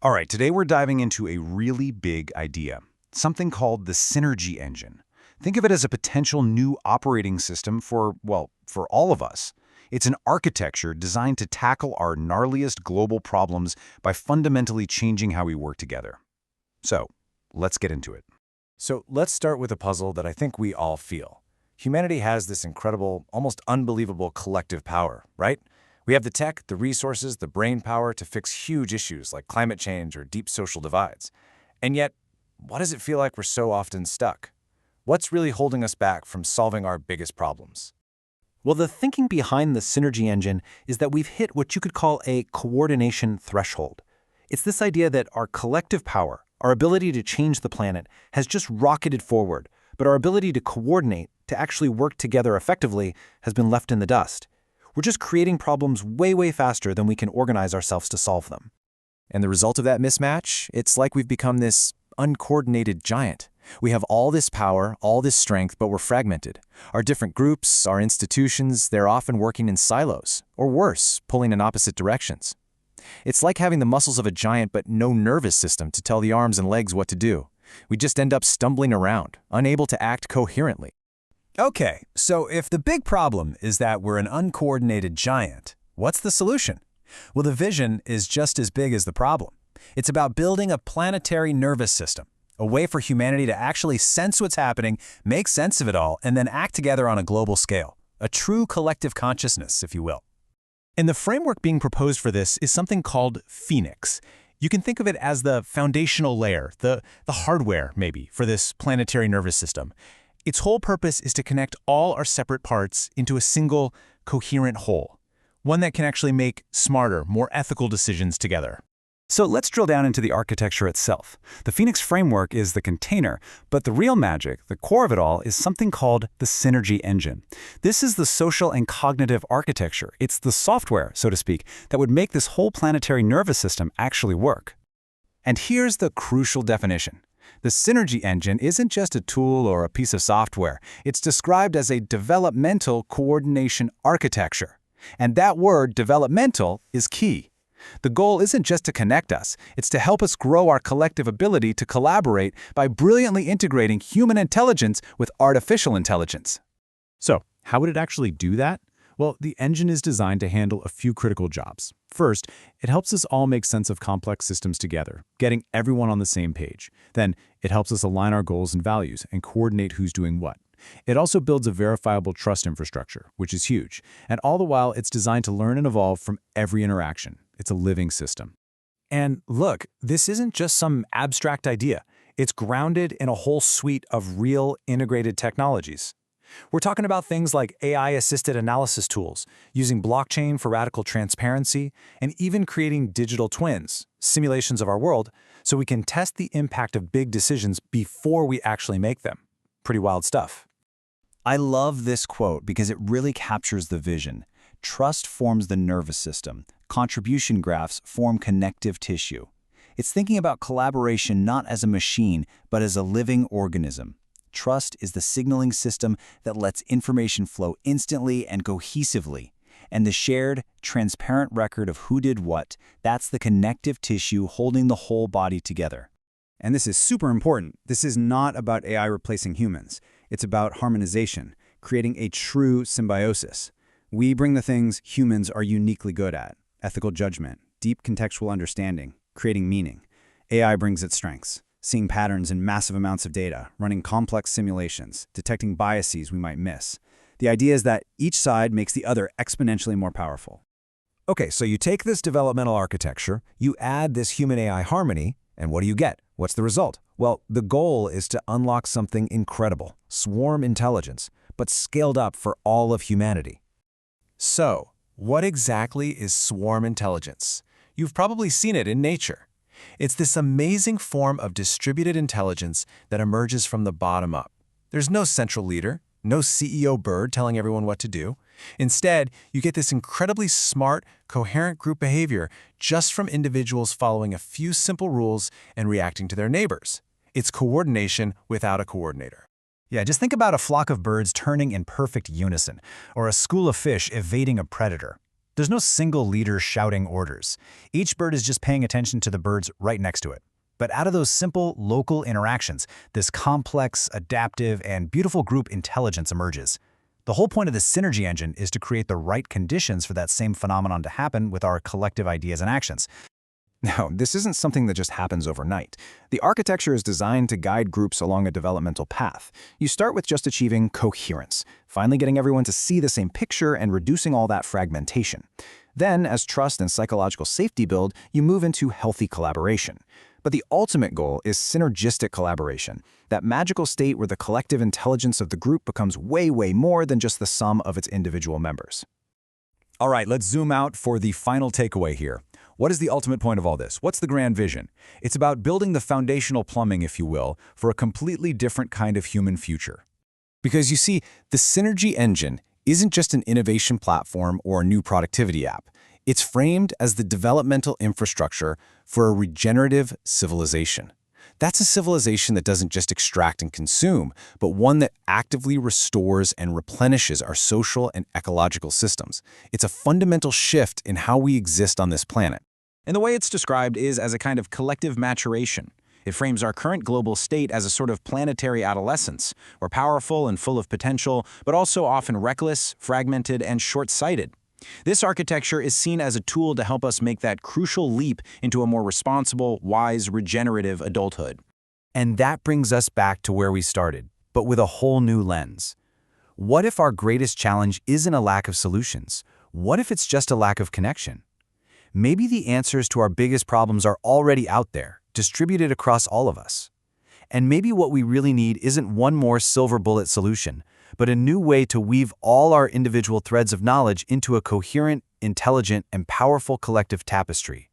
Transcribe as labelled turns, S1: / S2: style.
S1: All right, today we're diving into a really big idea, something called the synergy engine. Think of it as a potential new operating system for, well, for all of us. It's an architecture designed to tackle our gnarliest global problems by fundamentally changing how we work together. So, let's get into it.
S2: So let's start with a puzzle that I think we all feel. Humanity has this incredible, almost unbelievable collective power, right? We have the tech, the resources, the brain power to fix huge issues like climate change or deep social divides. And yet, why does it feel like we're so often stuck? What's really holding us back from solving our biggest problems?
S3: Well, the thinking behind the synergy engine is that we've hit what you could call a coordination threshold. It's this idea that our collective power, our ability to change the planet, has just rocketed forward, but our ability to coordinate, to actually work together effectively, has been left in the dust. We're just creating problems way faster than we can organize ourselves to solve them.
S2: And the result of that mismatch? It's like we've become this uncoordinated giant. We have all this power, all this strength, but we're fragmented. Our different groups, our institutions, they're often working in silos, or worse, pulling in opposite directions. It's like having the muscles of a giant but no nervous system to tell the arms and legs what to do. We just end up stumbling around, unable to act coherently.
S4: Okay, so if the big problem is that we're an uncoordinated giant, what's the solution? Well, the vision is just as big as the problem. It's about building a planetary nervous system, a way for humanity to actually sense what's happening, make sense of it all, and then act together on a global scale. A true collective consciousness, if you will.
S5: And the framework being proposed for this is something called Phoenix. You can think of it as the foundational layer, the hardware, maybe, for this planetary nervous system. Its whole purpose is to connect all our separate parts into a single, coherent whole, one that can actually make smarter, more ethical decisions together.
S1: So let's drill down into the architecture itself. The Phoenix framework is the container, but the real magic, the core of it all, is something called the synergy engine. This is the social and cognitive architecture. It's the software, so to speak, that would make this whole planetary nervous system actually work. And here's the crucial definition. The synergy engine isn't just a tool or a piece of software. It's described as a developmental coordination architecture. And that word, developmental, is key. The goal isn't just to connect us, it's to help us grow our collective ability to collaborate by brilliantly integrating human intelligence with artificial intelligence.
S5: So, how would it actually do that? Well, the engine is designed to handle a few critical jobs. First, it helps us all make sense of complex systems together, getting everyone on the same page. Then, it helps us align our goals and values and coordinate who's doing what. It also builds a verifiable trust infrastructure, which is huge. And all the while, it's designed to learn and evolve from every interaction. It's a living system.
S4: And look, this isn't just some abstract idea. It's grounded in a whole suite of real integrated technologies. We're talking about things like AI-assisted analysis tools, using blockchain for radical transparency, and even creating digital twins, simulations of our world, so we can test the impact of big decisions before we actually make them. Pretty wild stuff.
S3: I love this quote because it really captures the vision. Trust forms the nervous system. Contribution graphs form connective tissue. It's thinking about collaboration not as a machine, but as a living organism. Trust is the signaling system that lets information flow instantly and cohesively. And the shared, transparent record of who did what, that's the connective tissue holding the whole body together.
S6: And this is super important. This is not about AI replacing humans. It's about harmonization, creating a true symbiosis. We bring the things humans are uniquely good at: ethical judgment, deep contextual understanding, creating meaning. AI brings its strengths: seeing patterns in massive amounts of data, running complex simulations, detecting biases we might miss. The idea is that each side makes the other exponentially more powerful.
S4: Okay, so you take this developmental architecture, you add this human-AI harmony, and what do you get? What's the result? Well, the goal is to unlock something incredible, swarm intelligence, but scaled up for all of humanity. So, what exactly is swarm intelligence? You've probably seen it in nature. It's this amazing form of distributed intelligence that emerges from the bottom up. There's no central leader, no CEO bird telling everyone what to do. Instead, you get this incredibly smart, coherent group behavior just from individuals following a few simple rules and reacting to their neighbors. It's coordination without a coordinator. Yeah, just think about a flock of birds turning in perfect unison, or a school of fish evading a predator.
S1: There's no single leader shouting orders. Each bird is just paying attention to the birds right next to it. But out of those simple, local interactions, this complex, adaptive, and beautiful group intelligence emerges. The whole point of the synergy engine is to create the right conditions for that same phenomenon to happen with our collective ideas and actions.
S4: Now, this isn't something that just happens overnight. The architecture is designed to guide groups along a developmental path. You start with just achieving coherence, finally getting everyone to see the same picture and reducing all that fragmentation. Then, as trust and psychological safety build, you move into healthy collaboration. But the ultimate goal is synergistic collaboration, that magical state where the collective intelligence of the group becomes way, way more than just the sum of its individual members.
S1: All right, let's zoom out for the final takeaway here. What is the ultimate point of all this? What's the grand vision? It's about building the foundational plumbing, if you will, for a completely different kind of human future.
S2: Because you see, the synergy engine isn't just an innovation platform or a new productivity app. It's framed as the developmental infrastructure for a regenerative civilization. That's a civilization that doesn't just extract and consume, but one that actively restores and replenishes our social and ecological systems. It's a fundamental shift in how we exist on this planet. And the way it's described is as a kind of collective maturation. It frames our current global state as a sort of planetary adolescence. We're powerful and full of potential, but also often reckless, fragmented, and short-sighted. This architecture is seen as a tool to help us make that crucial leap into a more responsible, wise, regenerative adulthood.
S1: And that brings us back to where we started, but with a whole new lens. What if our greatest challenge isn't a lack of solutions? What if it's just a lack of connection? Maybe the answers to our biggest problems are already out there, distributed across all of us. And maybe what we really need isn't one more silver bullet solution, but a new way to weave all our individual threads of knowledge into a coherent, intelligent, and powerful collective tapestry.